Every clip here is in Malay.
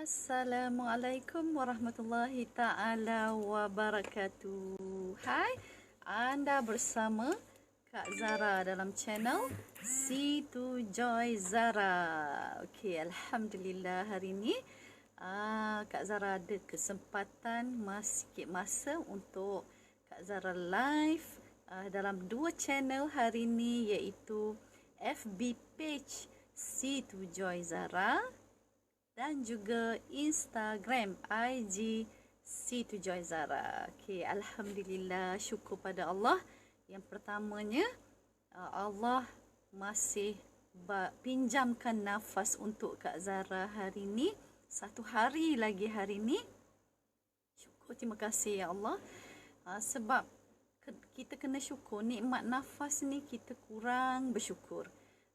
Assalamualaikum warahmatullahi ta'ala wabarakatuh. Hai, anda bersama Kak Zara dalam channel Situ Joy Zara. Okey, Alhamdulillah hari ini Kak Zara ada kesempatan sikit masa untuk Kak Zara live dalam dua channel hari ini, iaitu FB page Situ Joy Zara dan juga Instagram IG Situ Joy Zara. Okey, Alhamdulillah, syukur pada Allah. Yang pertamanya, Allah masih pinjamkan nafas untuk Kak Zara hari ini. Satu hari lagi hari ini. Syukur, terima kasih ya Allah. Sebab kita kena syukur, nikmat nafas ni kita kurang bersyukur.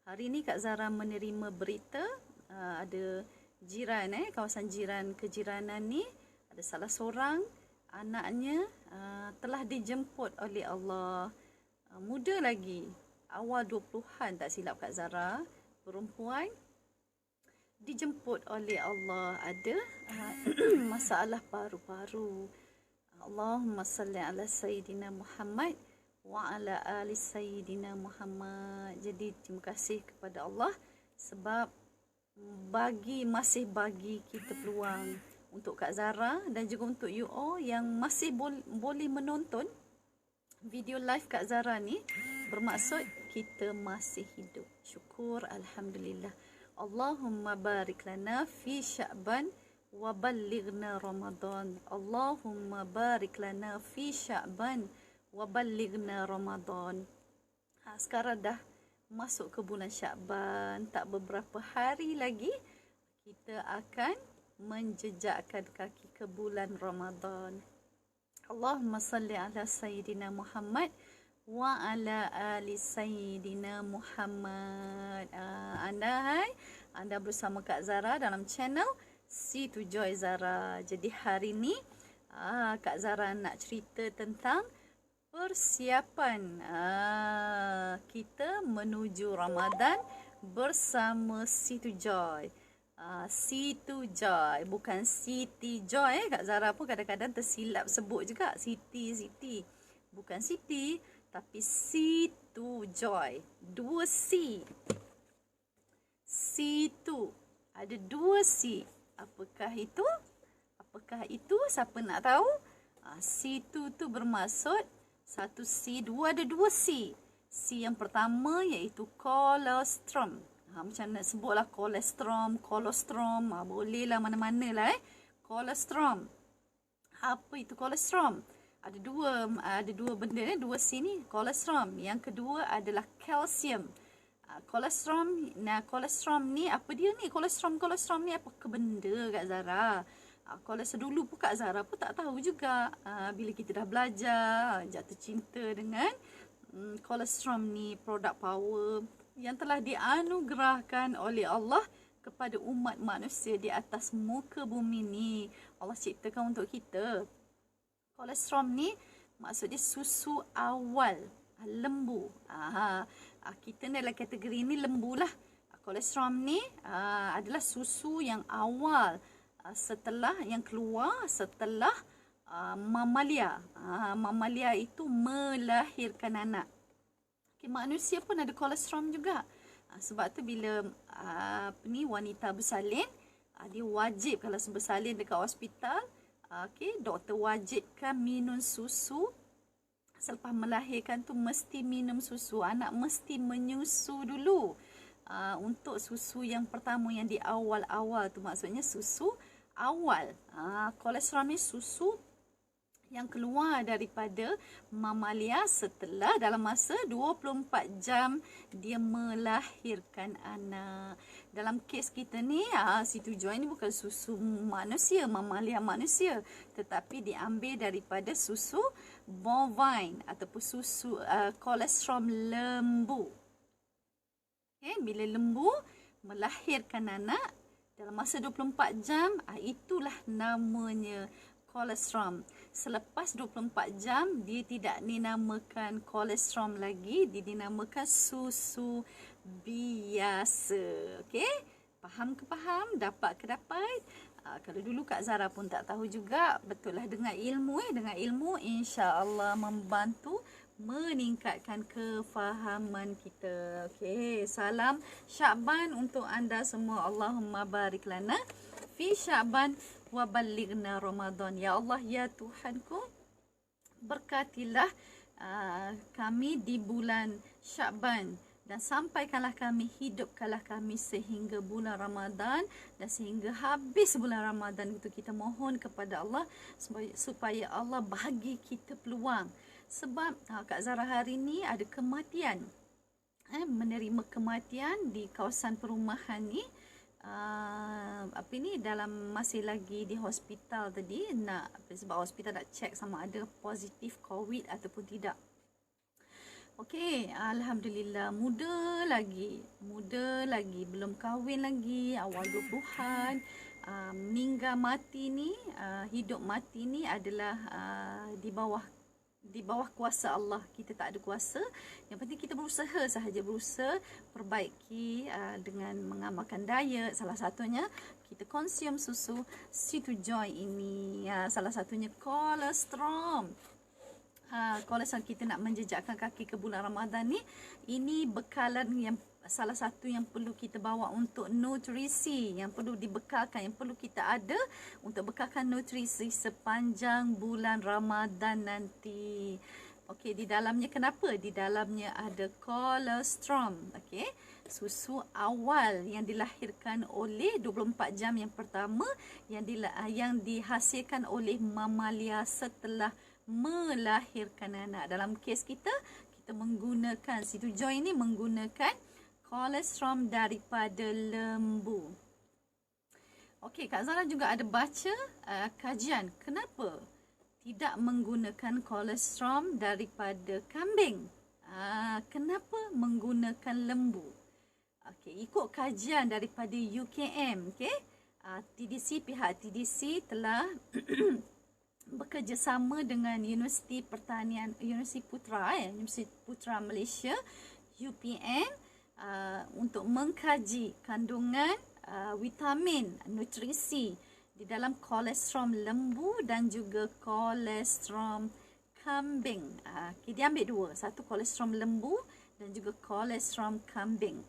Hari ini Kak Zara menerima berita ada jiran, kawasan jiran kejiranan ni ada salah seorang anaknya telah dijemput oleh Allah, muda lagi, awal 20-an tak silap Kak Zara, perempuan dijemput oleh Allah ada masalah paru-paru. Allahumma salli ala Sayyidina Muhammad wa ala ali Sayyidina Muhammad. Jadi terima kasih kepada Allah sebab masih bagi kita peluang untuk Kak Zara dan juga untuk you all yang masih boleh menonton video live Kak Zara ni, bermaksud kita masih hidup. Syukur, Alhamdulillah. Allahumma barik lana fi Sya'ban wa ballighna Ramadan. Allahumma barik lana fi Sya'ban wa ballighna Ramadan. Sekarang dah masuk ke bulan Sya'ban, tak beberapa hari lagi kita akan menjejakkan kaki ke bulan Ramadan. Allahumma salli ala Sayyidina Muhammad wa ala ali Sayyidina Muhammad. Anda bersama Kak Zara dalam channel Situ Joy Zara. Jadi hari ni Kak Zara nak cerita tentang persiapan kita menuju Ramadan bersama Situ Joy. Situ Joy, bukan Siti Joy. Kak Zara pun kadang-kadang tersilap sebut juga Siti. Bukan Siti, tapi Situ Joy. Dua C. Situ. Ada dua C. Apakah itu? Siapa nak tahu? Situ tu bermaksud satu C, ada dua C. C yang pertama iaitu kolostrum. Macam nak sebutlah kolostrum. Bolehlah mana-mana lah. Kolostrum. Apa itu kolostrum? Ada dua benda, dua C ni, kolostrum. Yang kedua adalah kalsium. Kolostrum ni apa dia ni? Kolostrum ni apa ke benda Kak Zara? Dulu pun Kak Zara pun tak tahu juga. Bila kita dah belajar, jatuh cinta dengan kolostrum ni, produk power yang telah dianugerahkan oleh Allah kepada umat manusia di atas muka bumi ni. Allah ciptakan untuk kita. Kolostrum ni maksudnya susu awal, lembu. Kita ni dalam kategori ni lembu lah. Kolostrum ni adalah susu yang awal, yang keluar setelah mamalia. Mamalia itu melahirkan anak. Manusia pun ada kolostrum juga. Sebab tu bila wanita bersalin, dia wajib kalau bersalin dekat hospital, doktor wajibkan minum susu. Selepas melahirkan tu mesti minum susu. Anak mesti menyusu dulu. Untuk susu yang pertama yang di awal-awal tu, maksudnya susu awal. Kolostrum ni susu yang keluar daripada mamalia setelah dalam masa 24 jam dia melahirkan anak. Dalam kes kita ni, Situ Joy ni bukan susu manusia, mamalia manusia, tetapi diambil daripada susu bovine ataupun susu kolostrum lembu. Bila lembu melahirkan anak dalam masa 24 jam, itulah namanya kolostrum. Selepas 24 jam, dia tidak dinamakan kolostrum lagi, dia dinamakan susu biasa. Okey? Faham ke faham? Dapat ke dapat? Kalau dulu Kak Zara pun tak tahu juga, betul lah, dengan ilmu insya-Allah membantu meningkatkan kefahaman kita. Okey, salam Syaban untuk anda semua. Allahumma barik lana fi Syaban wa ballighna Ramadan. Ya Allah, ya Tuhanku, berkatilah kami di bulan Syaban dan sampaikanlah kami, hidupkanlah kami sehingga bulan Ramadan, dan sehingga habis bulan Ramadan itu kita mohon kepada Allah supaya Allah bagi kita peluang. Sebab Kak Zara hari ni ada kematian, menerima kematian di kawasan perumahan ni. Dalam masih lagi di hospital tadi, sebab hospital nak check sama ada positif COVID ataupun tidak. Okey, alhamdulillah, muda lagi, belum kahwin lagi, awal 20-an. Meninggal mati ni, hidup mati ni adalah di bawah kuasa Allah. Kita tak ada kuasa. Yang penting kita berusaha sahaja, perbaiki dengan mengamalkan diet. Salah satunya kita konsum susu Situ Joy ini. Salah satunya kolesterol. Kolesterol kita nak menjejakkan kaki ke bulan Ramadan ni, ini bekalan yang salah satu yang perlu kita bawa untuk nutrisi, yang perlu dibekalkan, yang perlu kita ada untuk bekalkan nutrisi sepanjang bulan Ramadan nanti. Okey, di dalamnya kenapa? Di dalamnya ada kolesterol. Okey, susu awal yang dilahirkan oleh 24 jam yang pertama yang dihasilkan oleh mamalia setelah melahirkan anak. Dalam kes kita menggunakan Situ Joy ini menggunakan kolesterol daripada lembu. Okey, Kak Zara juga ada baca kajian kenapa tidak menggunakan kolesterol daripada kambing. Kenapa menggunakan lembu? Okey, ikut kajian daripada UKM, okey. Pihak TDC telah bekerjasama dengan Universiti Pertanian, Universiti Putra Malaysia, UPM, untuk mengkaji kandungan vitamin, nutrisi di dalam kolesterol lembu dan juga kolesterol kambing. Dia ambil dua, satu kolesterol lembu dan juga kolesterol kambing.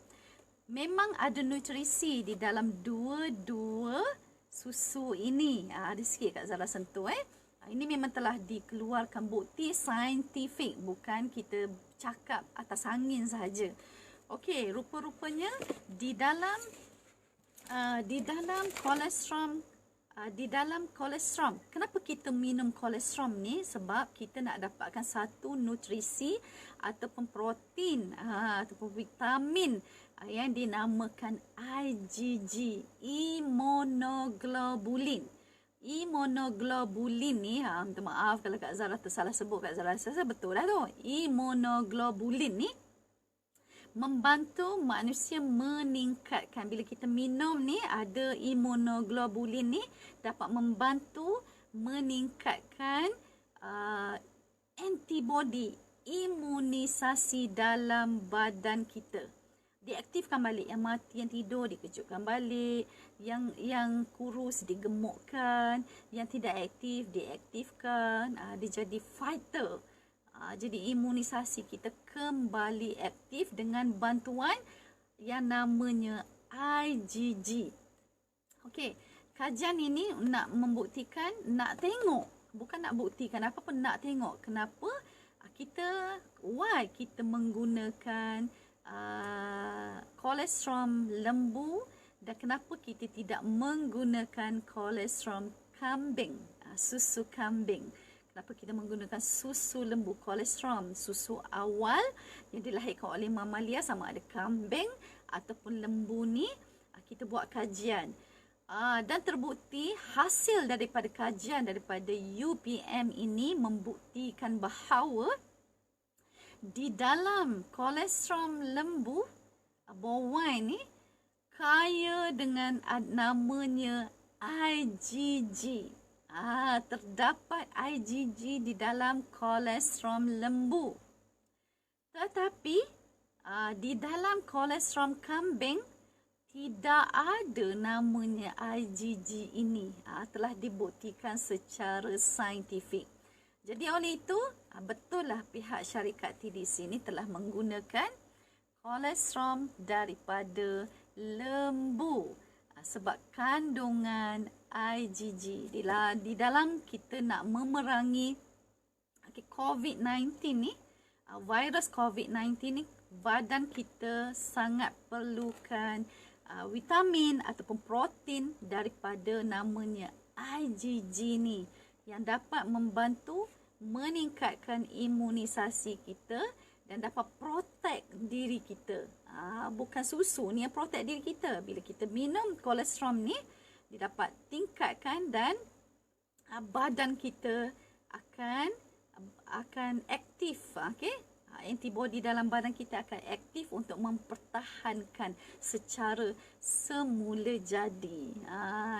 Memang ada nutrisi di dalam dua-dua susu ini. Ada sikit Kak Zara sentuh. Ini memang telah dikeluarkan bukti saintifik, bukan kita cakap atas angin sahaja. Okey, rupa-rupanya di dalam kolesterol, kenapa kita minum kolesterol ni? Sebab kita nak dapatkan satu nutrisi ataupun protein ataupun vitamin yang dinamakan IgG, imunoglobulin. Imunoglobulin ni, minta maaf kalau Kak Zara tersalah sebut. Kak Zara rasa betul lah tu. Imunoglobulin ni membantu manusia meningkatkan. Bila kita minum ni, ada imunoglobulin ni dapat membantu meningkatkan antibody, imunisasi dalam badan kita. Diaktifkan balik, yang mati, yang tidur dikejutkan balik, yang kurus digemukkan, yang tidak aktif diaktifkan. Dia jadi fighter. Jadi imunisasi kita kembali aktif dengan bantuan yang namanya IgG. Okey, kajian ini nak membuktikan, nak tengok, bukan nak buktikan apa pun, nak tengok kenapa why kita menggunakan kolesterol lembu dan kenapa kita tidak menggunakan kolesterol kambing, susu kambing. Kenapa kita menggunakan susu lembu, kolesterol, susu awal yang dilahirkan oleh mamalia, sama ada kambing ataupun lembu ni. Kita buat kajian dan terbukti hasil daripada kajian daripada UPM ini membuktikan bahawa di dalam kolesterol lembu, bovine ni kaya dengan namanya IgG. Terdapat IgG di dalam kolesterol lembu. Tetapi di dalam kolesterol kambing tidak ada namanya IgG ini. Telah dibuktikan secara saintifik. Jadi oleh itu, betul lah pihak syarikat TDC ini telah menggunakan kolestrum daripada lembu. Sebab kandungan IgG di dalam kita nak memerangi COVID-19 ni, virus COVID-19 ni, badan kita sangat perlukan vitamin ataupun protein daripada namanya IgG ni yang dapat membantu meningkatkan imunisasi kita dan dapat protect diri kita. Bukan susu ni yang protect diri kita. Bila kita minum kolestrum ni, dia dapat tingkatkan dan badan kita akan aktif, okey. Antibody dalam badan kita akan aktif untuk mempertahankan secara semula jadi.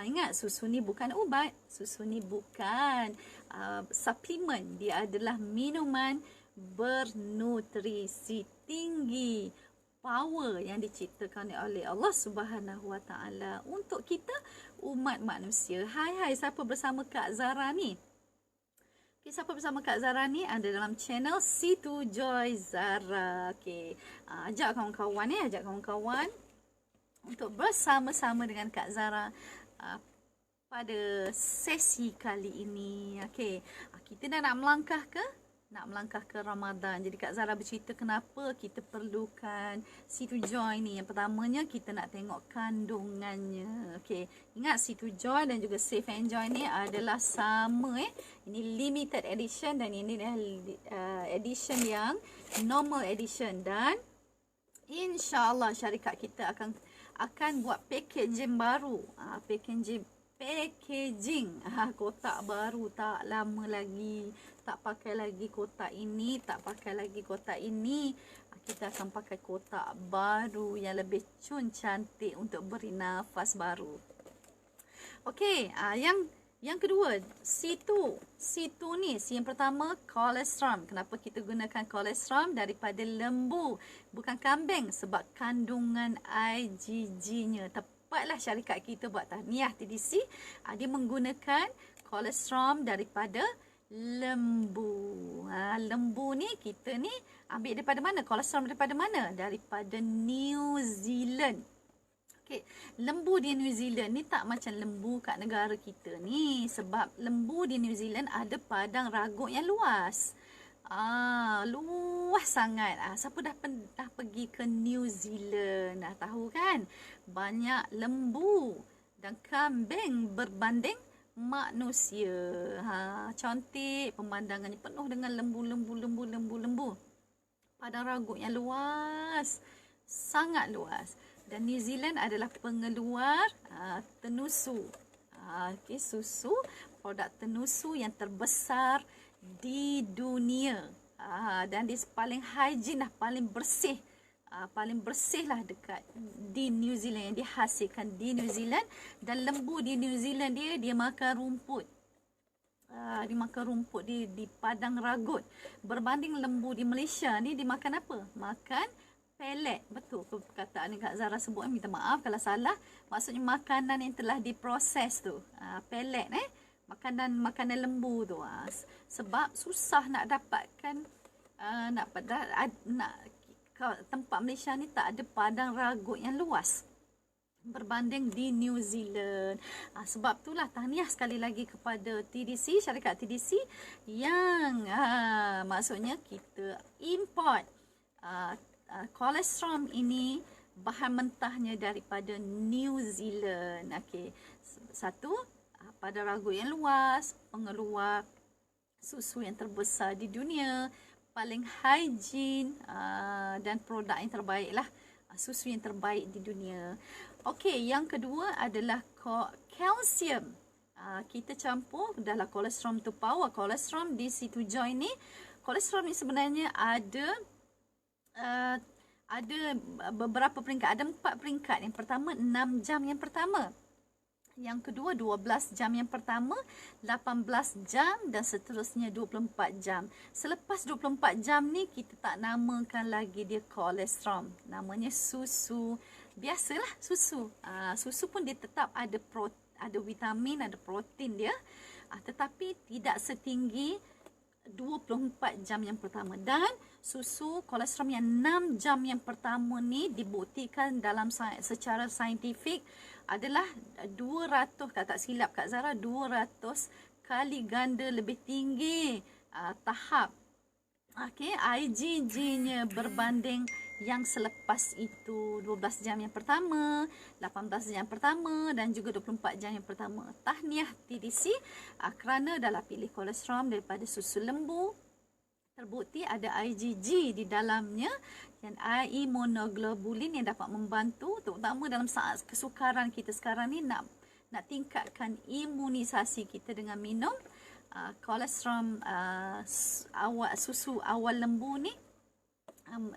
Ingat, susu ni bukan ubat, susu ni bukan suplemen, dia adalah minuman bernutrisi tinggi, power yang diciptakan oleh Allah Subhanahu Wa Taala untuk kita umat manusia. Hai, siapa bersama Kak Zara ni? Okay, siapa bersama Kak Zara ni ada dalam channel Situ Joy Zara. Okay, ajak kawan-kawan untuk bersama-sama dengan Kak Zara pada sesi kali ini. Okay, kita dah nak melangkah ke Ramadan. Jadi Kak Zara bercerita kenapa kita perlukan Situ Joy ni. Yang pertamanya kita nak tengok kandungannya. Okey, ingat Situ Joy dan juga Safe Enjoy ni adalah sama Ini limited edition dan ini adalah edition yang normal edition, dan insya-Allah syarikat kita akan buat packaging baru. Packaging kotak baru, tak lama lagi, tak pakai lagi kotak ini, tak pakai lagi kotak ini. Kita akan pakai kotak baru yang lebih cantik untuk beri nafas baru. Okey, yang kedua, situ ni, yang pertama kolestrum. Kenapa kita gunakan kolestrum daripada lembu bukan kambing? Sebab kandungan IgG-nya tepatlah syarikat kita buat tahniah TDC, dia menggunakan kolestrum daripada lembu. Lembu ni kita ni ambil daripada mana? Kolestrum daripada mana? Daripada New Zealand. Okay. Lembu di New Zealand ni tak macam lembu kat negara kita ni, sebab lembu di New Zealand ada padang ragut yang luas. Luas sangat. Siapa dah pergi ke New Zealand dah tahu kan, banyak lembu dan kambing berbanding manusia. Cantik pemandangannya, penuh dengan lembu. Padang ragut yang luas, sangat luas. Dan New Zealand adalah pengeluar tenusu. Susu, produk tenusu yang terbesar di dunia. Dan dia paling hygiene lah, paling bersih. Paling bersih lah dekat di New Zealand, yang dihasilkan di New Zealand. Dan lembu di New Zealand dia makan rumput. Dia makan rumput di padang ragut. Berbanding lembu di Malaysia ni, dia makan apa? Makan pellet. Betul perkataan yang Kak Zara sebut, minta maaf kalau salah. Maksudnya makanan yang telah diproses tu, pellet makanan lembu tu. Sebab susah nak dapatkan tempat Malaysia ni tak ada padang ragut yang luas berbanding di New Zealand. Sebab itulah tahniah sekali lagi kepada TDC, syarikat TDC yang maksudnya kita import kolestrum ini, bahan mentahnya daripada New Zealand. Okey, satu, pada ragut yang luas, pengeluar susu yang terbesar di dunia, paling hygiene, dan produk yang terbaik lah, susu yang terbaik di dunia. Okey, yang kedua adalah kalsium. Kita campur dalam kolestrum tu power. Kolestrum di Situ Joy ni, kolestrum ni sebenarnya ada beberapa peringkat, ada 4 peringkat. Yang pertama 6 jam yang pertama, yang kedua 12 jam yang pertama, 18 jam dan seterusnya 24 jam. Selepas 24 jam ni kita tak namakan lagi dia kolestrum, namanya susu biasalah susu. Susu pun dia tetap ada vitamin, ada protein dia. Tetapi tidak setinggi 24 jam yang pertama. Dan susu kolesterol yang 6 jam yang pertama ni dibuktikan dalam secara saintifik adalah 200, kalau tak silap Kak Zara, 200 kali ganda lebih tinggi tahap IgG-nya berbanding yang selepas itu 12 jam yang pertama, 18 jam pertama dan juga 24 jam yang pertama. Tahniah TDC kerana dalam pilih kolesterol daripada susu lembu, terbukti ada IgG di dalamnya dan immunoglobulin yang dapat membantu terutama dalam saat kesukaran kita sekarang ni nak tingkatkan imunisasi kita dengan minum kolesterol susu awal lembu ni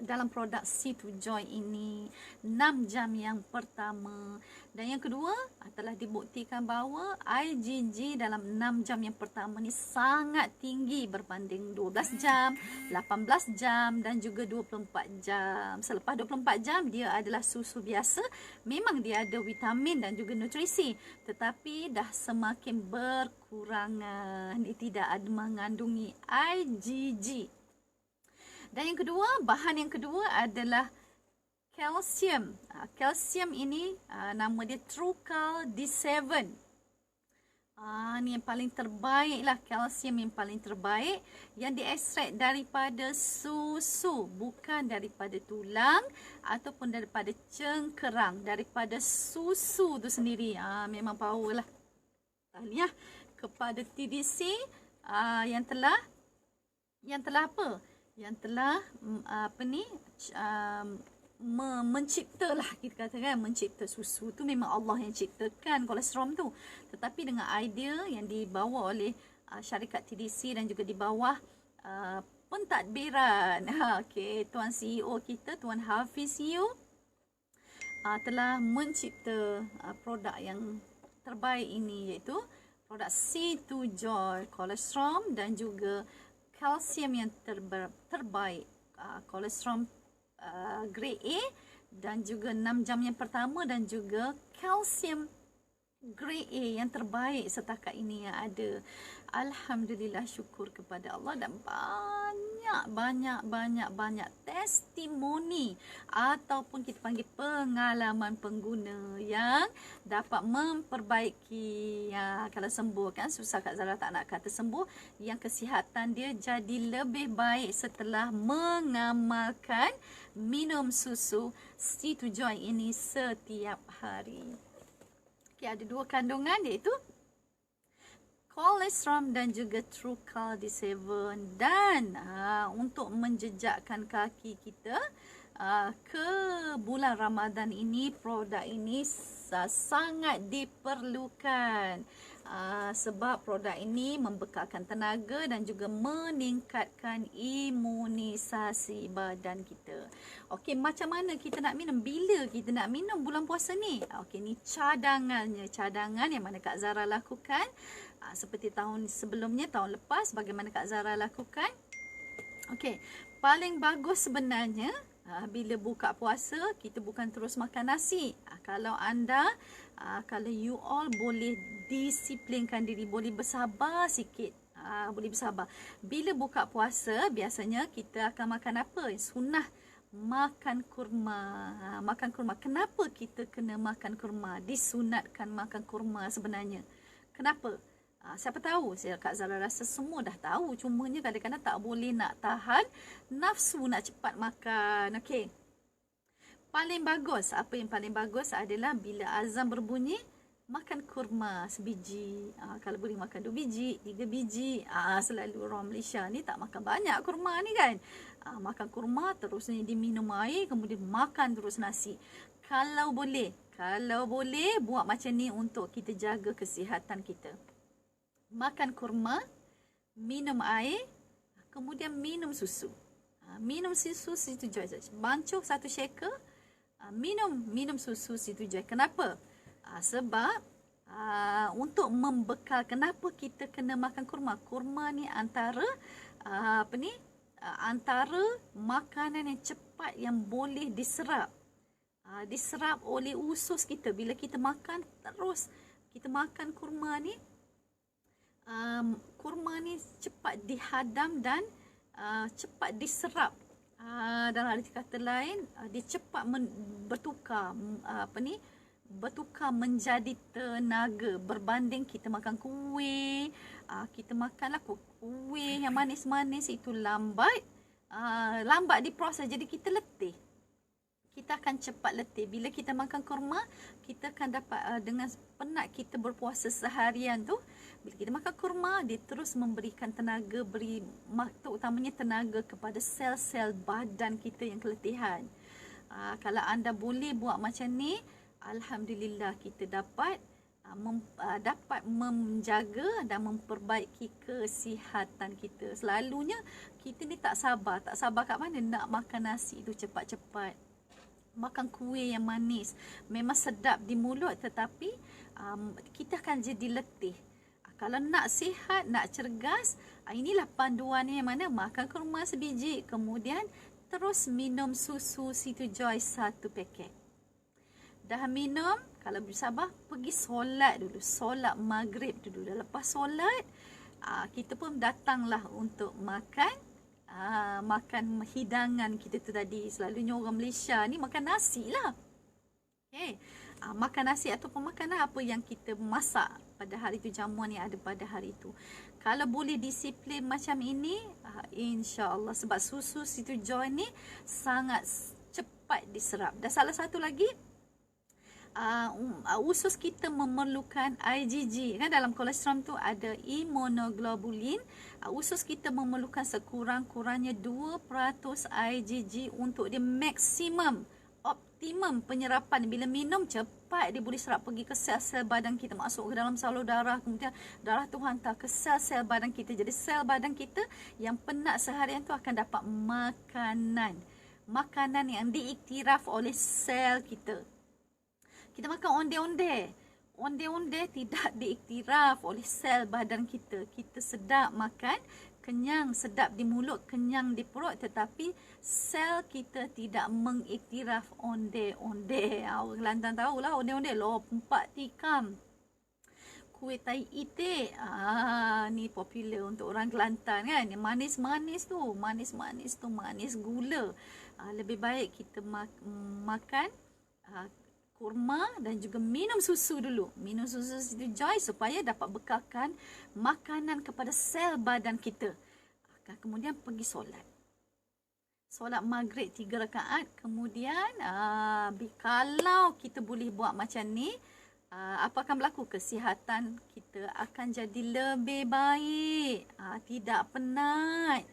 dalam produk C2 Joy ini 6 jam yang pertama. Dan yang kedua telah dibuktikan bahawa IgG dalam 6 jam yang pertama ni sangat tinggi berbanding 12 jam, 18 jam dan juga 24 jam. Selepas 24 jam dia adalah susu biasa. Memang dia ada vitamin dan juga nutrisi, tetapi dah semakin berkurangan. Dia tidak ada mengandungi IgG. Dan yang kedua, bahan yang kedua adalah kalsium. Kalsium ini nama dia Trucal D7. Ni yang paling terbaik lah, kalsium yang paling terbaik yang diekstrak daripada susu, bukan daripada tulang ataupun daripada cengkerang, daripada susu tu sendiri. Memang power lah. Tahniah kepada TDC yang telah apa? Yang telah mencipta lah, kita katakan mencipta susu tu. Memang Allah yang ciptakan kolesterol tu, tetapi dengan idea yang dibawa oleh syarikat TDC dan juga di bawah pentadbiran Tuan CEO kita, Tuan Hafiz CEO telah mencipta produk yang terbaik ini, iaitu produk C2 Joy kolesterol dan juga kalsium yang terbaik, kolesterol grade A dan juga 6 jam yang pertama dan juga kalsium grade A yang terbaik setakat ini yang ada. Alhamdulillah, syukur kepada Allah. Dan banyak testimoni ataupun kita panggil pengalaman pengguna yang dapat memperbaiki, kalau sembuh kan, susah Kak Zara tak nak kata sembuh, yang kesihatan dia jadi lebih baik setelah mengamalkan minum susu C2 Joy ini setiap hari. Ada 2 kandungan, iaitu kolesterol dan juga Trucal D7. Dan untuk menjejakkan kaki kita ke bulan Ramadan ini, produk ini sangat diperlukan. Sebab produk ini membekalkan tenaga dan juga meningkatkan imunisasi badan kita. Okey, macam mana kita nak minum? Bila kita nak minum bulan puasa ni? Okey, ni cadangannya. Cadangan yang mana Kak Zara lakukan seperti tahun sebelumnya, tahun lepas, bagaimana Kak Zara lakukan. Okey, paling bagus sebenarnya bila buka puasa kita bukan terus makan nasi. Kalau anda kalau you all boleh disiplinkan diri, boleh bersabar sikit, boleh bersabar. Bila buka puasa biasanya kita akan makan apa? Sunnah makan kurma. Makan kurma. Kenapa kita kena makan kurma? Disunatkan makan kurma sebenarnya. Kenapa? Siapa tahu? Kak Zara rasa semua dah tahu. Cumanya kadang-kadang tak boleh nak tahan nafsu nak cepat makan. Okey. Paling bagus, apa yang paling bagus adalah bila azan berbunyi, makan kurma sebiji. Kalau boleh makan 2 biji, 3 biji. Selalu orang Malaysia ni tak makan banyak kurma ni kan. Makan kurma, terusnya diminum air, kemudian makan terus nasi. Kalau boleh buat macam ni untuk kita jaga kesihatan kita. Makan kurma, minum air, kemudian minum susu. Minum susu C2 Joy saja. Bancuh 1 shaker, minum susu C2 Joy. Kenapa? Sebab untuk membekal, kenapa kita kena makan kurma? Kurma ni antara antara makanan yang cepat yang boleh diserap. diserap oleh usus kita. Bila kita makan terus, kita makan kurma ni, kurma ni cepat dihadam dan cepat diserap. Dalam arti kata lain, dia cepat bertukar bertukar menjadi tenaga, berbanding kita makan kuih. Kita makanlah kuih yang manis-manis, itu lambat diproses, jadi kita letih. Kita akan cepat letih. Bila kita makan kurma, kita akan dapat dengan penat kita berpuasa seharian tu, bila kita makan kurma, dia terus memberikan tenaga, terutamanya tenaga kepada sel-sel badan kita yang keletihan. Kalau anda boleh buat macam ni, alhamdulillah, kita dapat menjaga dan memperbaiki kesihatan kita. Selalunya kita ni tak sabar kat mana nak makan nasi tu cepat-cepat, makan kuih yang manis. Memang sedap di mulut, tetapi kita akan jadi letih. Kalau nak sihat, nak cergas, inilah panduannya, yang mana makan kurma sebiji, kemudian terus minum susu Situ Joy 1 paket. Dah minum, kalau bersabar, pergi solat dulu, solat maghrib dulu. Dah lepas solat, kita pun datanglah untuk makan hidangan kita tu tadi. Selalunya orang Malaysia ni makan nasi lah. Okay. Makan nasi ataupun makanan apa yang kita masak pada hari tu, jamuan yang ada pada hari tu. Kalau boleh disiplin macam ini, insya-Allah, sebab susu Situ Joy ni sangat cepat diserap. Dan salah satu lagi, usus kita memerlukan IgG kan. Dalam kolesterol tu ada imunoglobulin. Usus kita memerlukan sekurang-kurangnya 2% IgG untuk dia maksimum, optimum penyerapan. Bila minum, cepat dia boleh serap pergi ke sel-sel badan kita, masuk ke dalam salur darah, kemudian darah tu hantar ke sel-sel badan kita. Jadi sel badan kita yang penat seharian tu akan dapat makanan yang diiktiraf oleh sel kita. Kita makan onde-onde tidak diiktiraf oleh sel badan kita. Kita sedap makan, kenyang, sedap di mulut, kenyang di perut, tetapi sel kita tidak mengiktiraf onde-onde. Orang Kelantan tahulah onde-onde, lompat tikam, kuih tai itik. Ni popular untuk orang Kelantan kan. Yang manis-manis tu, manis gula. Lebih baik kita makan kurma dan juga minum susu dulu. Minum susu Situ Joy supaya dapat bekalkan makanan kepada sel badan kita. Kemudian pergi solat. Solat maghrib 3 rakaat. Kemudian kalau kita boleh buat macam ni, apa akan berlaku? Kesihatan kita akan jadi lebih baik. Tidak penat.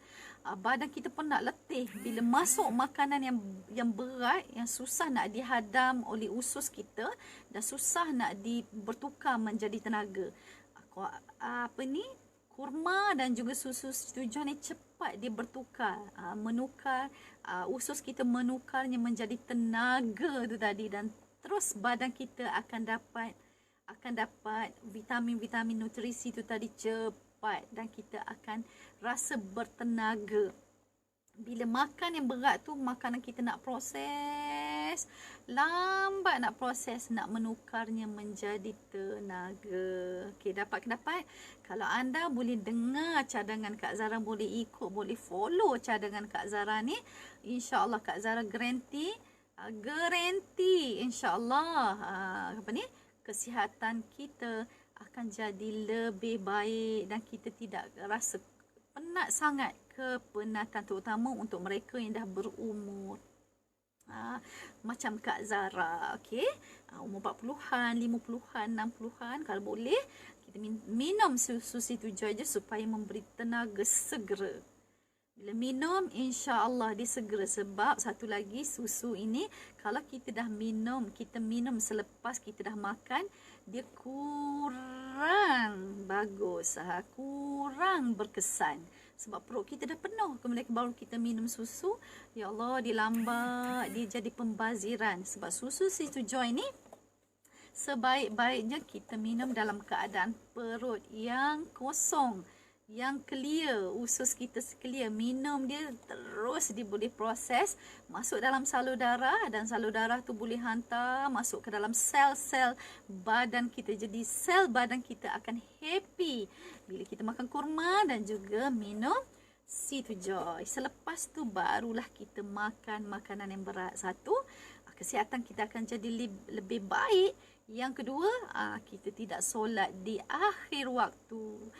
Badan kita pun nak letih. Bila masuk makanan yang berat, yang susah nak dihadam oleh usus kita dan susah nak bertukar menjadi tenaga, kurma dan juga susu Situ Joy ni cepat dia bertukar, usus kita menukarnya menjadi tenaga tu tadi, dan terus badan kita akan dapat vitamin-vitamin nutrisi tu tadi cepat, dan kita akan rasa bertenaga. Bila makan yang berat tu, makanan kita nak proses, lambat nak proses, nak menukarnya menjadi tenaga. Okey, dapat? Kalau anda boleh dengar cadangan Kak Zara, boleh ikut, boleh follow cadangan Kak Zara ni, insya-Allah Kak Zara garanti insya-Allah kesihatan kita akan jadi lebih baik dan kita tidak rasa penat sangat. Kepenatan terutama untuk mereka yang dah berumur, macam Kak Zara, okey, umur 40-an, 50-an, 60-an, kalau boleh kita minum susu Situ Joy je supaya memberi tenaga segera. Bila minum, insya-Allah dia segera. Sebab satu lagi, susu ini kalau kita dah minum, kita minum selepas kita dah makan, dia kurang bagus, kurang berkesan. Sebab perut kita dah penuh, kemudian baru kita minum susu, ya Allah, dia lambat, dia jadi pembaziran. Sebab susu Situ Joy ni sebaik-baiknya kita minum dalam keadaan perut yang kosong, yang clear, usus kita clear, minum dia terus dia boleh proses masuk dalam salur darah, dan salur darah tu boleh hantar masuk ke dalam sel-sel badan kita. Jadi sel badan kita akan happy bila kita makan kurma dan juga minum C2Joy. Selepas tu barulah kita makan makanan yang berat. Satu, kesihatan kita akan jadi lebih baik. Yang kedua, kita tidak solat di akhir waktu.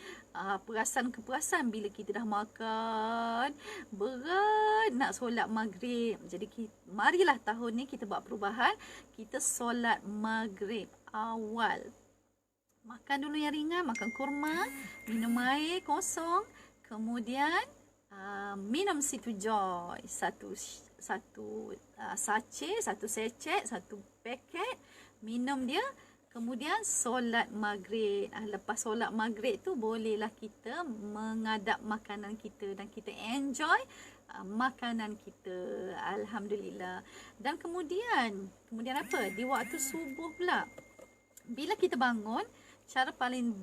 Perasan-keperasan bila kita dah makan berat nak solat maghrib. Jadi marilah tahun ni kita buat perubahan. Kita solat maghrib awal. Makan dulu yang ringan, makan kurma, minum air kosong. Kemudian minum C2Joy. Satu sachet, satu secet, satu paket. Minum dia, kemudian solat maghrib. Lepas solat maghrib tu bolehlah kita mengadap makanan kita dan kita enjoy makanan kita. Alhamdulillah. Dan kemudian apa? Di waktu subuh pula. Bila kita bangun, cara paling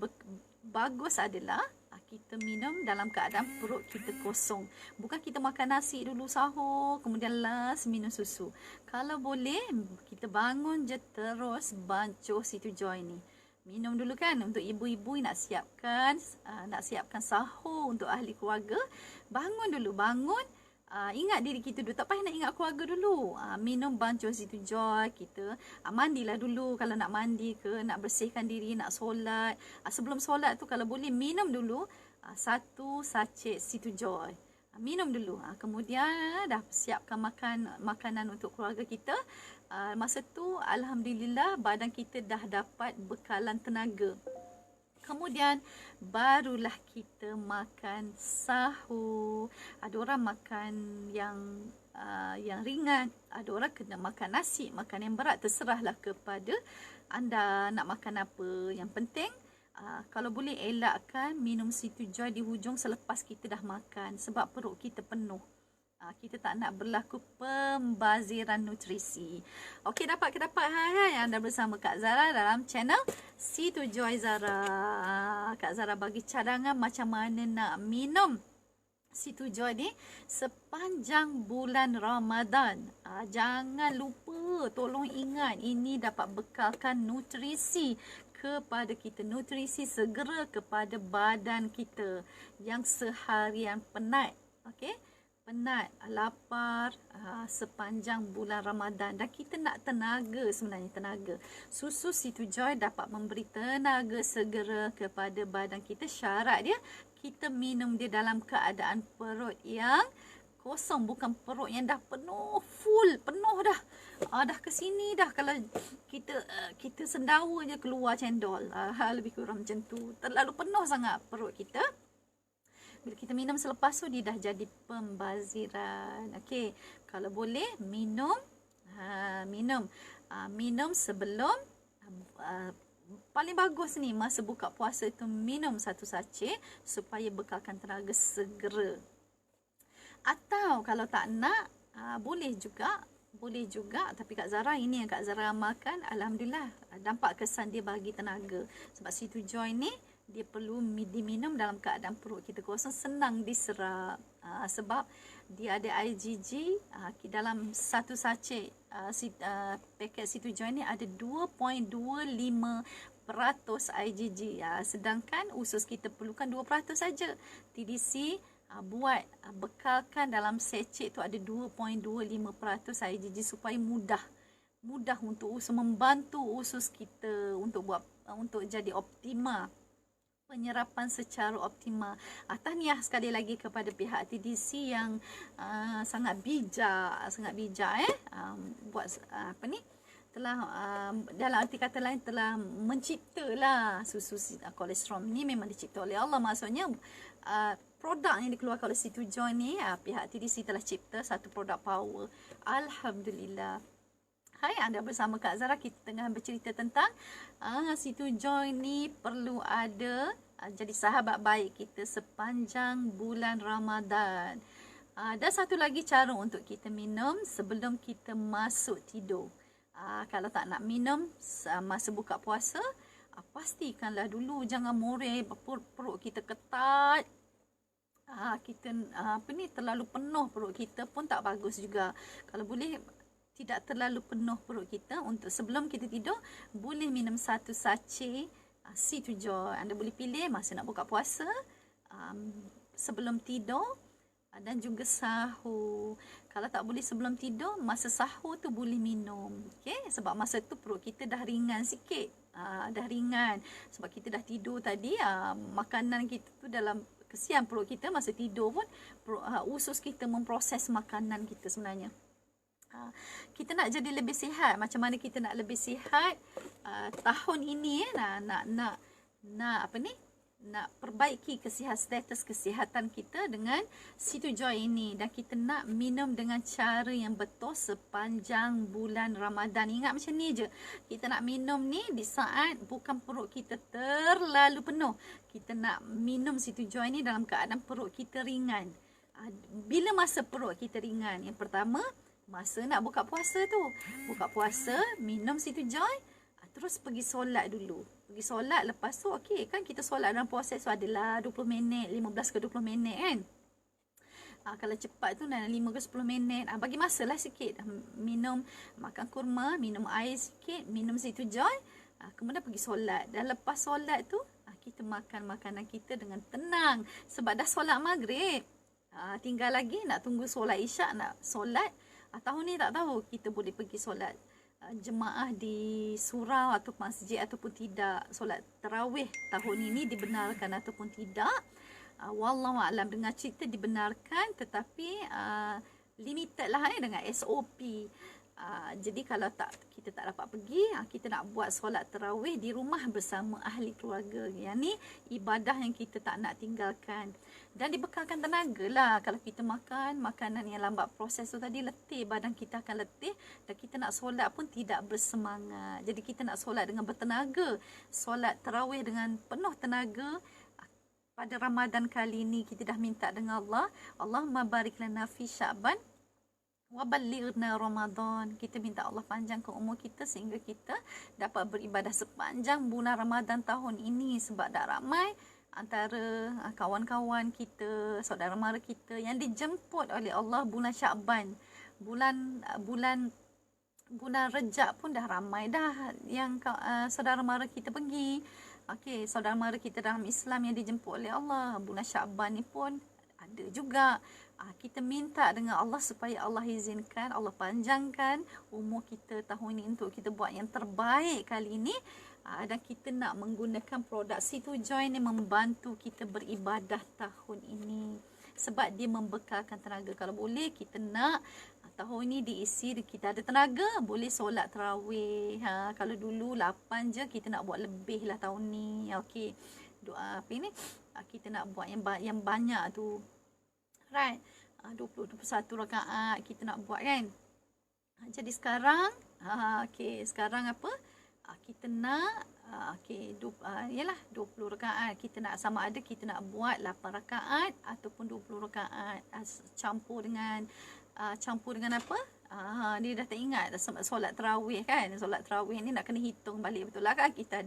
bagus adalah kita minum dalam keadaan perut kita kosong. Bukan kita makan nasi dulu sahur, kemudian last minum susu. Kalau boleh, kita bangun je terus bancuh C2Joy ni. Minum dulu kan, untuk ibu-ibu nak siapkan sahur untuk ahli keluarga. Bangun dulu, ingat diri kita dulu, tak payah nak ingat keluarga dulu. Minum bancuh C2Joy, kita mandilah dulu kalau nak mandi ke, nak bersihkan diri, nak solat. Sebelum solat tu kalau boleh minum dulu satu sachet C2Joy. Minum dulu. Kemudian dah siapkan makanan untuk keluarga kita. Masa tu alhamdulillah badan kita dah dapat bekalan tenaga. Kemudian barulah kita makan sahur. Ada orang makan yang ringan, ada orang kena makan nasi, makan yang berat. Terserahlah kepada anda nak makan apa. Yang penting kalau boleh elakkan minum C2Joy di hujung selepas kita dah makan, sebab perut kita penuh. Kita tak nak berlaku pembaziran nutrisi. Okey, dapat hai anda bersama Kak Zara dalam channel C2Joy Zara. Kak Zara bagi cadangan macam mana nak minum C2Joy ni sepanjang bulan Ramadan. Jangan lupa, tolong ingat, ini dapat bekalkan nutrisi kepada kita, nutrisi segera kepada badan kita yang seharian penat. Okey, penat, lapar sepanjang bulan Ramadan, dan kita nak tenaga, sebenarnya tenaga. Susu C2Joy dapat memberi tenaga segera kepada badan kita. Syarat dia kita minum dia dalam keadaan perut yang kosong, bukan perut yang dah penuh, penuh dah. Dah ke sini dah, kalau kita sendawa je keluar cendol. Lebih kurang macam tu. Terlalu penuh sangat perut kita. Bila kita minum selepas tu, dia dah jadi pembaziran. Okey, kalau boleh minum sebelum paling bagus ni masa buka puasa tu, minum satu sachet supaya bekalkan tenaga segera. Atau kalau tak nak, boleh juga, tapi Kak Zara, ini yang Kak Zara amalkan, alhamdulillah nampak kesan dia bagi tenaga. Sebab C2Joy ni dia perlu diminum dalam keadaan perut kita kosong, senang diserap. Sebab dia ada IgG. Dalam satu sachet paket C2Joy ni ada 2.25% IgG. Sedangkan usus kita perlukan 2% saja. TDC bekalkan dalam sachet tu ada 2.25% IgG supaya mudah untuk membantu usus kita untuk jadi optimal, penyerapan secara optimal. Tahniah sekali lagi kepada pihak TDC yang sangat bijak buat telah dalam arti kata lain telah menciptalah susu kolesterol ni. Memang dicipta oleh Allah, maksudnya produk yang dikeluarkan oleh C2Joy ni, pihak TDC telah cipta satu produk power. Alhamdulillah. Hai, anda bersama Kak Zara. Kita tengah bercerita tentang C2Joy ni perlu ada, jadi sahabat baik kita sepanjang bulan Ramadan. Dan satu lagi cara untuk kita minum sebelum kita masuk tidur. Kalau tak nak minum masa buka puasa, pastikanlah dulu jangan moreh, perut kita ketat. Kita terlalu penuh perut kita pun tak bagus juga. Kalau boleh tidak terlalu penuh perut kita. Untuk sebelum kita tidur, boleh minum 1 sachet C2Joy. Anda boleh pilih masa nak buka puasa, sebelum tidur, dan juga sahur. Kalau tak boleh sebelum tidur, masa sahur tu boleh minum. Okey, sebab masa tu perut kita dah ringan sikit. Dah ringan sebab kita dah tidur tadi. Makanan kita tu dalam, kesian perut kita masa tidur pun usus kita memproses makanan kita sebenarnya. Kita nak jadi lebih sihat. Macam mana kita nak lebih sihat tahun ini, nak perbaiki status kesihatan kita dengan C2Joy ini, dan kita nak minum dengan cara yang betul sepanjang bulan Ramadan. Ingat macam ni je. Kita nak minum ni di saat bukan perut kita terlalu penuh. Kita nak minum C2Joy ni dalam keadaan perut kita ringan. Bila masa perut kita ringan? Yang pertama, masa nak buka puasa tu. Buka puasa, minum C2Joy, terus pergi solat dulu. Pergi solat, lepas tu okey kan, kita solat dalam puasa tu adalah 20 minit, 15 ke 20 minit kan. Kalau cepat tu 5 ke 10 minit. Bagi masalah sikit. Minum, makan kurma, minum air sikit, minum C2Joy, kemudian pergi solat. Dan lepas solat tu, kita makan makanan kita dengan tenang. Sebab dah solat maghrib. Tinggal lagi nak tunggu solat isyak, nak solat. Tahun ni tak tahu kita boleh pergi solat jemaah di surau atau masjid ataupun tidak. Solat tarawih tahun ini dibenarkan ataupun tidak, wallahu a'lam. Dengar cerita dibenarkan, tetapi limited lah dengan SOP. Jadi kalau kita tak dapat pergi, kita nak buat solat tarawih di rumah bersama ahli keluarga. Yang ni ibadah yang kita tak nak tinggalkan. Dan dibekalkan tenaga lah. Kalau kita makan makanan yang lambat proses tu tadi, letih, badan kita akan letih, dan kita nak solat pun tidak bersemangat. Jadi kita nak solat dengan bertenaga, solat tarawih dengan penuh tenaga. Pada Ramadan kali ni kita dah minta dengan Allah, Allahumma barik lana fi Sya'ban wa ballighna Ramadan. Kita minta Allah panjangkan umur kita sehingga kita dapat beribadah sepanjang bulan Ramadan tahun ini. Sebab dah ramai antara kawan-kawan kita, saudara mara kita yang dijemput oleh Allah bulan Sya'ban. Bulan Rejab pun dah ramai dah yang saudara mara kita pergi. Okey, saudara mara kita dalam Islam yang dijemput oleh Allah. Bulan Sya'ban ni pun ada juga. Kita minta dengan Allah supaya Allah izinkan, Allah panjangkan umur kita tahun ini untuk kita buat yang terbaik kali ini. Dan kita nak menggunakan produk C2Joy ni membantu kita beribadah tahun ini. Sebab dia membekalkan tenaga. Kalau boleh kita nak tahun ni diisi, kita ada tenaga, boleh solat tarawih. Kalau dulu 8 je, kita nak buat lebih lah tahun ni. Okey. Doa apa ni? Kita nak buat yang banyak tu. Right. 21 rakaat kita nak buat kan. Jadi sekarang sekarang apa? Kita nak yalah 20 rakaat. Kita nak, sama ada kita nak buat 8 rakaat ataupun 20 rakaat. Campur dengan apa? Dia dah tak ingat solat tarawih kan. Solat tarawih ni nak kena hitung balik betul lah kan. Kita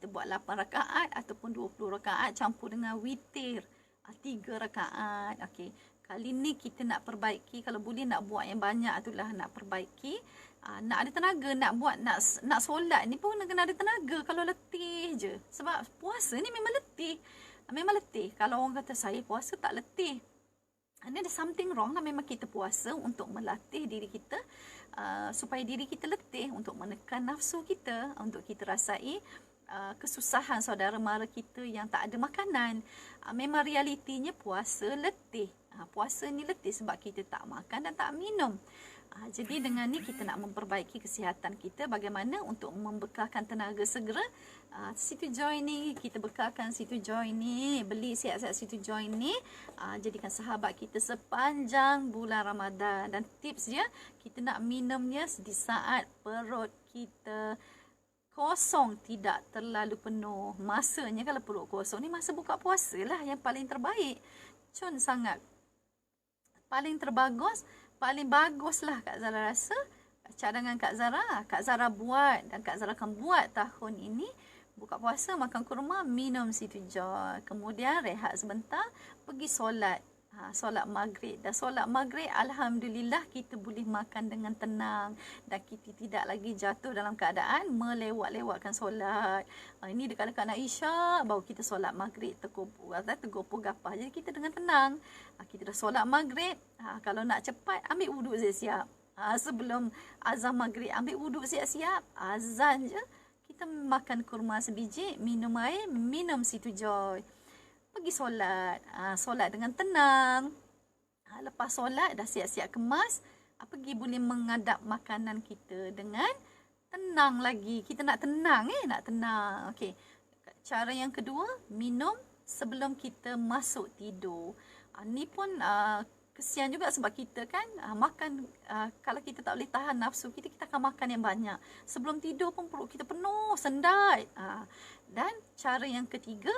buat 8 rakaat ataupun 20 rakaat campur dengan witir 3 rakaat. Okey. Kali ni kita nak perbaiki, kalau boleh nak buat yang banyak itulah, nak perbaiki. Nak ada tenaga nak buat, nak solat ni pun kena ada tenaga. Kalau letih je, sebab puasa ni memang letih. Kalau orang kata saya puasa tak letih, ini ada something wrong lah. Memang kita puasa untuk melatih diri kita, supaya diri kita letih, untuk menekan nafsu kita, untuk kita rasai kesusahan saudara mara kita yang tak ada makanan. Memang realitinya puasa letih. Puasa ni letih sebab kita tak makan dan tak minum. Jadi dengan ni kita nak memperbaiki kesihatan kita. Bagaimana untuk membekalkan tenaga segera. C2Joy ni, kita bekalkan C2Joy ni. Beli siap-siap C2Joy ni. Jadikan sahabat kita sepanjang bulan Ramadan. Dan tips dia, kita nak minumnya di saat perut kita kosong, tidak terlalu penuh. Masanya kalau perut kosong ni, masa buka puasa lah yang paling terbaik. Cun sangat. Paling bagus lah Kak Zara rasa. Cadangan Kak Zara buat dan Kak Zara akan buat tahun ini buka puasa makan kurma, minum Situ Joy. Kemudian rehat sebentar, pergi solat. Solat maghrib. Dan solat maghrib, alhamdulillah kita boleh makan dengan tenang dan kita tidak lagi jatuh dalam keadaan melewat-lewatkan solat. Ini dekat-dekat nak isyak baru kita solat maghrib tergopoh gapah. Jadi kita dengan tenang. Kita dah solat maghrib. Kalau nak cepat, ambil wuduk siap-siap. Sebelum azan maghrib, ambil wuduk siap-siap. Azan je, kita makan kurma sebiji, minum air, minum Situ Joy. Pergi solat. Solat dengan tenang. Lepas solat, dah siap-siap kemas. Pergi boleh mengadap makanan kita dengan tenang lagi. Kita nak tenang, nak tenang. Okey. Cara yang kedua, minum sebelum kita masuk tidur. Ni pun kesian juga sebab kita kan makan, kalau kita tak boleh tahan nafsu kita, kita akan makan yang banyak. Sebelum tidur pun perut kita penuh, sendat. Dan cara yang ketiga,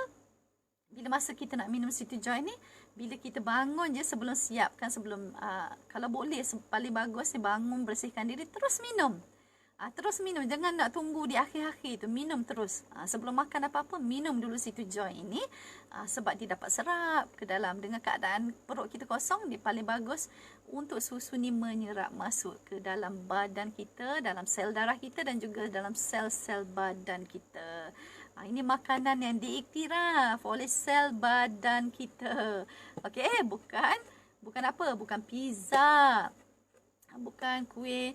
bila masa kita nak minum Situ Joy ni, bila kita bangun je sebelum siapkan, kalau boleh paling bagus ni bangun, bersihkan diri, terus minum. Terus minum, jangan nak tunggu di akhir-akhir tu, minum terus. Sebelum makan apa-apa, minum dulu Situ Joy ini, sebab dia dapat serap ke dalam. Dengan keadaan perut kita kosong, dia paling bagus untuk susu ni menyerap masuk ke dalam badan kita, dalam sel darah kita dan juga dalam sel-sel badan kita. Ini makanan yang diiktiraf oleh sel badan kita. Okey, bukan apa, bukan pizza, bukan kuih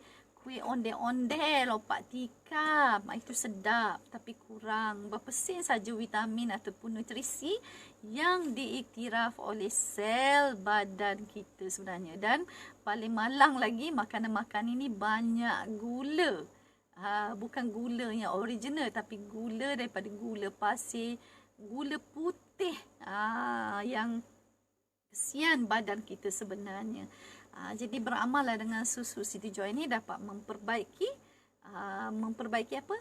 onde-onde, lopak tikam. Itu sedap tapi kurang berpesin saja vitamin ataupun nutrisi yang diiktiraf oleh sel badan kita sebenarnya. Dan paling malang lagi, makanan-makanan ini banyak gula. Bukan gula yang original, tapi gula daripada gula pasir, gula putih, yang kesian badan kita sebenarnya. Jadi beramallah dengan susu Situ Joy ini dapat memperbaiki apa?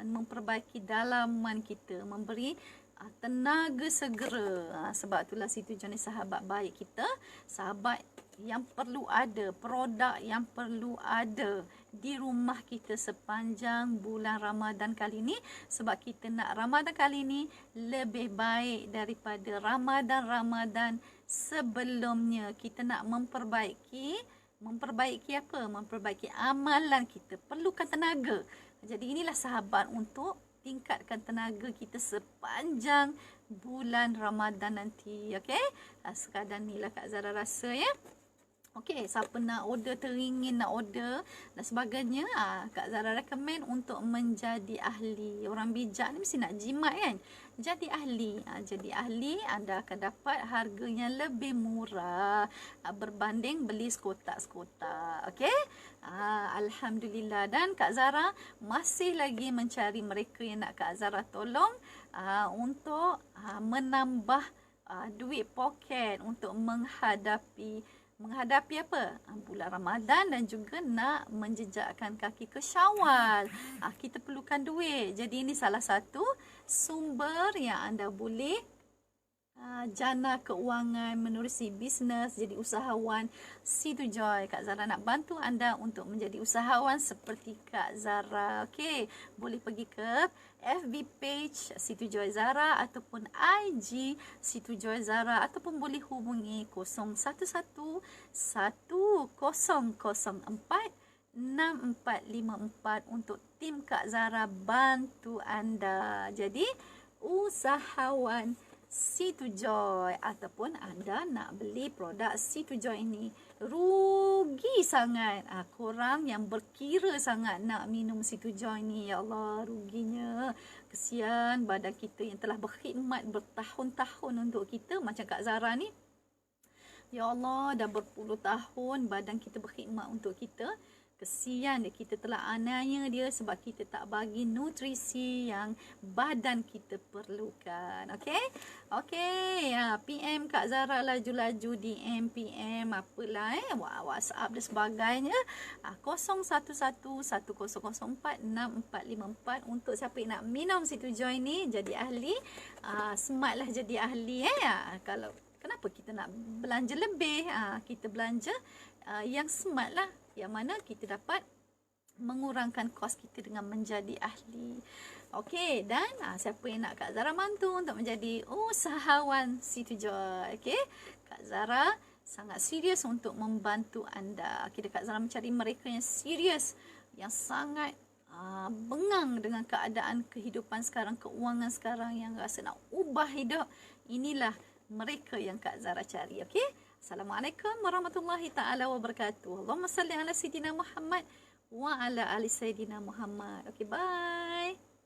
Memperbaiki dalaman kita, memberi tenaga segera. Sebab itulah Situ Joy ni sahabat baik kita, sahabat yang perlu ada, produk yang perlu ada di rumah kita sepanjang bulan Ramadan kali ini. Sebab kita nak Ramadan kali ini lebih baik daripada Ramadan sebelumnya. Kita nak memperbaiki apa? Memperbaiki amalan kita, perlukan tenaga. Jadi inilah sahabat untuk tingkatkan tenaga kita sepanjang bulan Ramadan nanti. Okey, sekadar inilah Kak Zara rasa ya. Okey, siapa nak order, teringin nak order dan sebagainya, Kak Zara recommend untuk menjadi ahli. Orang bijak ni mesti nak jimat kan. Jadi ahli. Jadi ahli, anda akan dapat harganya lebih murah berbanding beli sekotak-sekotak. Okey? Alhamdulillah. Dan Kak Zara masih lagi mencari mereka yang nak Kak Zara tolong untuk menambah duit poket untuk menghadapi apa? Bulan Ramadan dan juga nak menjejakkan kaki ke Syawal. Kita perlukan duit. Jadi ini salah satu sumber yang anda boleh jana keuangan, menerusi bisnes, jadi usahawan Situ Joy. Kak Zara nak bantu anda untuk menjadi usahawan seperti Kak Zara. Okey, boleh pergi ke FB page Situ Joy Zara ataupun IG Situ Joy Zara, ataupun boleh hubungi 011 1004 6454 untuk tim Kak Zara bantu anda jadi usahawan Situ Joy. Ataupun anda nak beli produk Situ Joy ini, rugi sangat korang yang berkira sangat nak minum Situ Joy ni. Ya Allah, ruginya. Kesian badan kita yang telah berkhidmat bertahun-tahun untuk kita. Macam Kak Zara ni, ya Allah, dah berpuluh tahun badan kita berkhidmat untuk kita. Kesian dia, kita telah aniaya dia sebab kita tak bagi nutrisi yang badan kita perlukan. Okey? Okey, PM Kak Zara laju-laju, DM, PM apalah WhatsApp dan sebagainya. 011110046454 untuk siapa yang nak minum Situ Joy ni jadi ahli. Smart lah jadi ahli Kalau kenapa kita nak belanja lebih? Kita belanja yang smart lah, yang mana kita dapat mengurangkan kos kita dengan menjadi ahli. Okey, dan siapa yang nak Kak Zara bantu untuk menjadi usahawan Situ Joy? Okey, Kak Zara sangat serius untuk membantu anda. Okey, Kak Zara mencari mereka yang serius, yang sangat bengang dengan keadaan kehidupan sekarang, keuangan sekarang, yang rasa nak ubah hidup. Inilah mereka yang Kak Zara cari. Okey, Assalamualaikum warahmatullahi taala wabarakatuh. Allahumma salli ala Sayyidina Muhammad wa ala ali Sayyidina Muhammad. Okey, bye.